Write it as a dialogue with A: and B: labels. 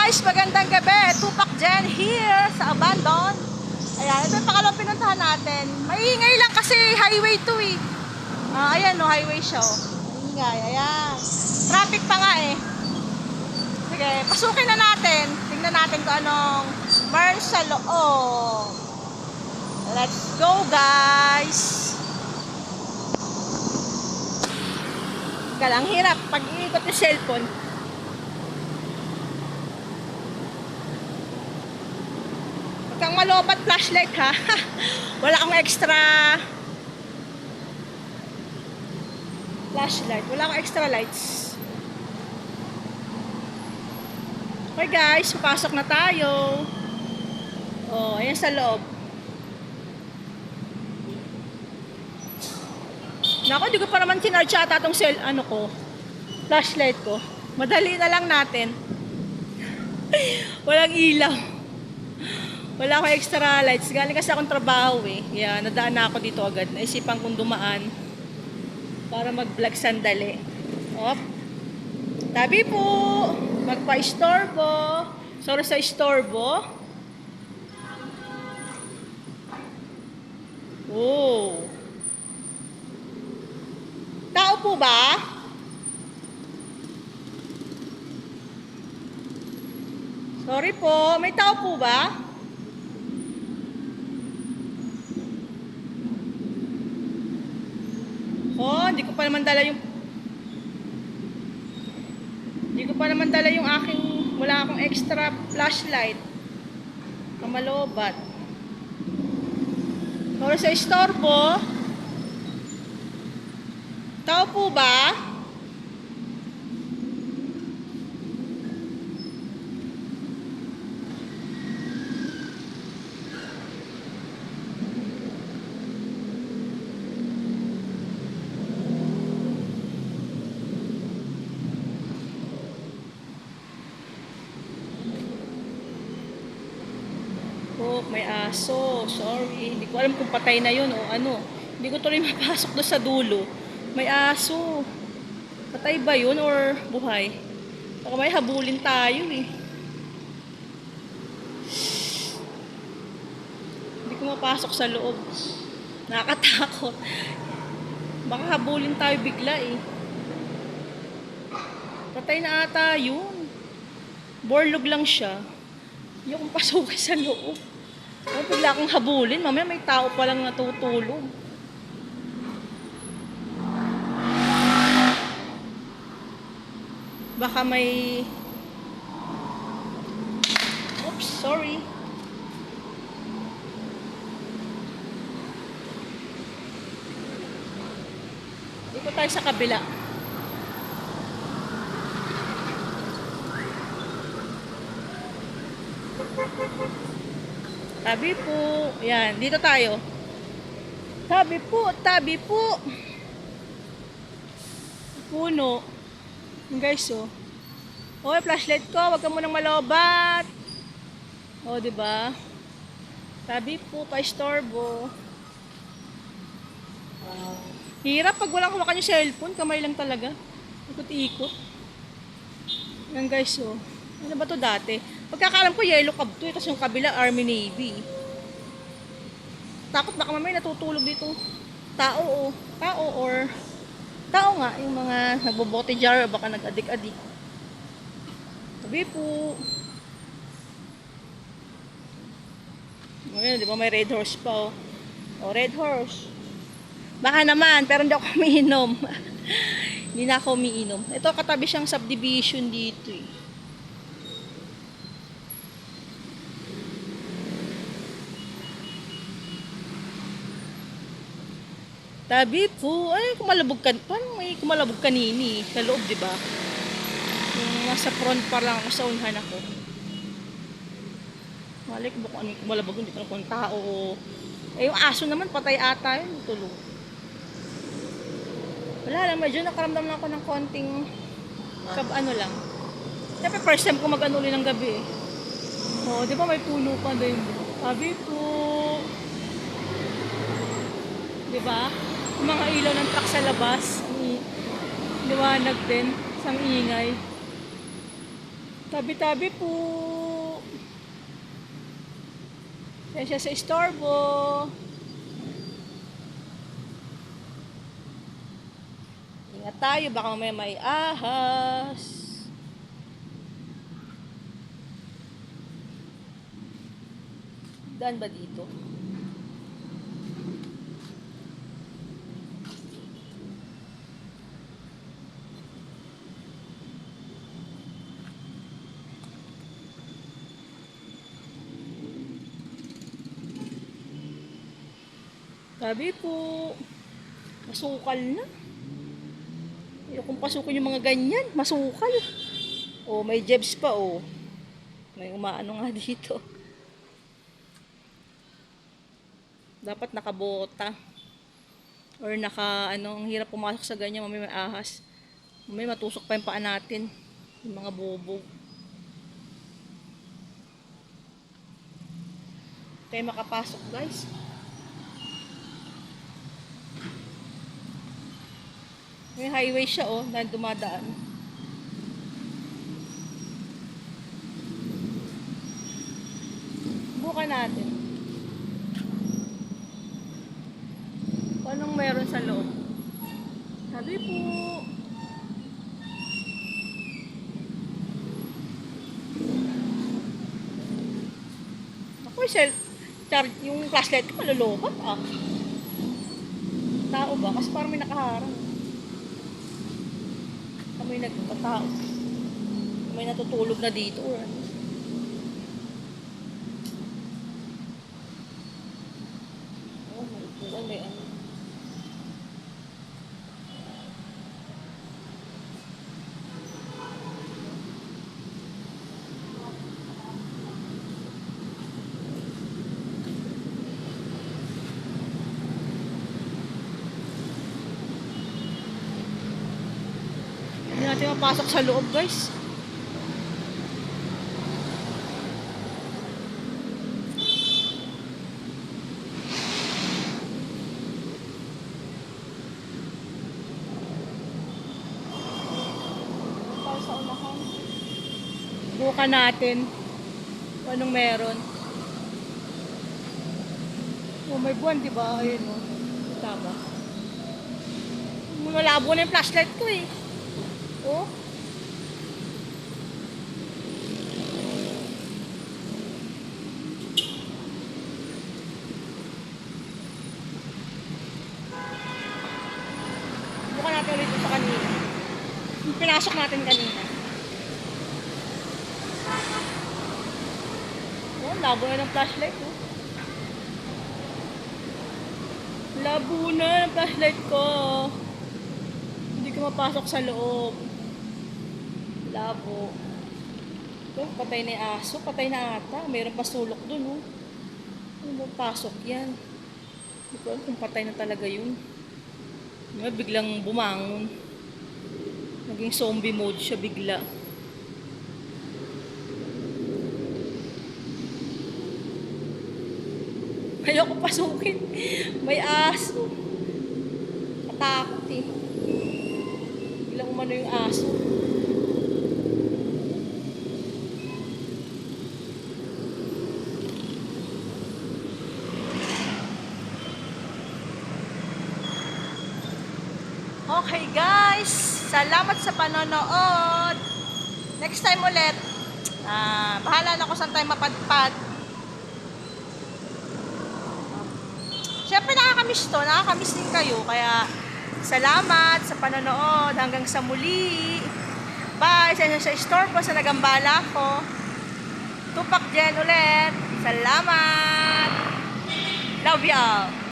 A: guys, magandang gabi. Tupac Jen here sa Abandon. Ayan, ito yung pangalawang pinuntahan natin. Maingay lang kasi highway to eh. Ayan no, highway siya oh. Maingay, ayan. Traffic pa nga eh. Sige, pasukin na natin. Tingnan natin kung anong meron sa loob. Let's go guys. Galang hirap pag iikot yung cellphone. Kang malobat flashlight ha. Wala akong extra flashlight. Wala akong extra lights. Okay guys, papasok na tayo. Oh, ayan sa loob. Naku, di ko pa naman kinarge ata itong flashlight ko. Madali na lang natin. Walang ilaw. Wala akong extra lights. Galing kasi akong trabaho eh. Kaya nadaan na ako dito agad. Naisipan kong dumaan para mag-vlog sandali. Op. Tabi po. Magpa-istorbo. Sorry sa istorbo. Oh. Tao po ba? Sorry po. May tao po ba? Oh, hindi ko pa naman dala yung aking, wala akong extra flashlight. Kamalobat. Sorry sa istorbo. Tao po ba? Oh, may aso. Sorry. Hindi ko alam kung patay na yun o ano. Hindi ko tuloy mapasok doon sa dulo. May aso. Patay ba yun or buhay? Baka may habulin tayo eh. Hindi ko mapasok sa loob. Nakakatakot. Baka habulin tayo bigla eh. Patay na ata yun. Borlog lang siya. Yung pasukin sa loob. Ay, bigla akong habulin. Mamaya may tao palang natutulog. Baka may... Oops, sorry. Dito tayo sa kabila. Tabi po. Ayan, dito tayo. Tabi po, tabi po. Puno. Yung guys, oh. Oh, flashlight ko. Wag ka munang malobat. Oh, diba? Tabi po, pa-istorbo. Hirap pag walang hawakan yung cellphone. Kamay lang talaga. Ikot-ikot. Yan guys, oh. Ano ba to dati? Pagkakalam ko, yellow cab to. Tapos yung kabila, Army Navy. Takot baka mamaya natutulog dito. Tao o. Tao or... Tao nga, yung mga nagbobote jar, baka nag-adik-adik. Tabi po. Ngayon, di ba may red horse pa, oh. Oh, red horse. Baka naman, pero hindi ako umiinom. Hindi na ako umiinom. Ito, katabi siyang subdivision dito, eh. Tabi po. Ay, kumalabog ka. Parang may kumalabog kanini sa loob, di ba? Yung nasa front pa lang ako, sa unhan ako. Malay ko ba kung ano yung kumalabog, hindi ko na kung tao. Eh, yung aso naman, patay ata yun. Tulog. Wala lang, medyo nakaramdam lang ako ng konting ano lang. Siyempre, first time ko mag-ano ulit ng gabi eh. Oh, di ba may puno pa din. Tabi po. Di ba? Yung mga ilaw ng truck sa labas, liwanag din, isang ingay. Tabi-tabi po. Yan siya sa istorbo. Ingat tayo, baka may ahas. Daan ba dito? Sabi po, masukal na. Ayokong pasukin yung mga ganyan, masukal. Oh, may jebs pa oh. May umaano nga dito. Dapat nakabota. Or ang hirap pumasok sa ganyan, may ahas. May matusok pa yung paa natin. Yung mga bobo. Tayo makapasok guys. May highway siya oh, dahil dumadaan. Bukan natin. Anong meron sa loob? Sabi po. Ako yung flashlight ko malulobot ah. Tao ba? Kasi parang may nakaharang. May nagtatao. May natutulog na dito or ano. Oh, may ano. Hindi natin mapasok sa loob guys. Para sa unahan. Bukan natin kung anong meron. Oh, may buwan diba? Ayun o. Tama. Malabo na yung flashlight ko eh. Oh. Bukan natin ulit sa kanina. Yung pinasok natin kanina. Oh, labo na ng flashlight oh. Labo na ng flashlight ko. Hindi ko mapasok sa loob. Labo. Ito, patay na yung aso. Patay na ata. Mayroon pa sulok dun oh. Ano mo pasok yan? Hindi ko alam kung patay na talaga yun. Biglang bumangon. Naging zombie mode siya bigla. Ayoko pasukin. May aso. Katakot eh. Biglang umano yung aso. Okay guys, salamat sa panonood. Next time ulit, bahala na ako saan tayo mapadpad. Siyempre nakakamiss din kayo. Kaya salamat sa panonood hanggang sa muli. Bye, sa store po sa nagambala ko. Tupac Jen ulit. Salamat. Love y'all.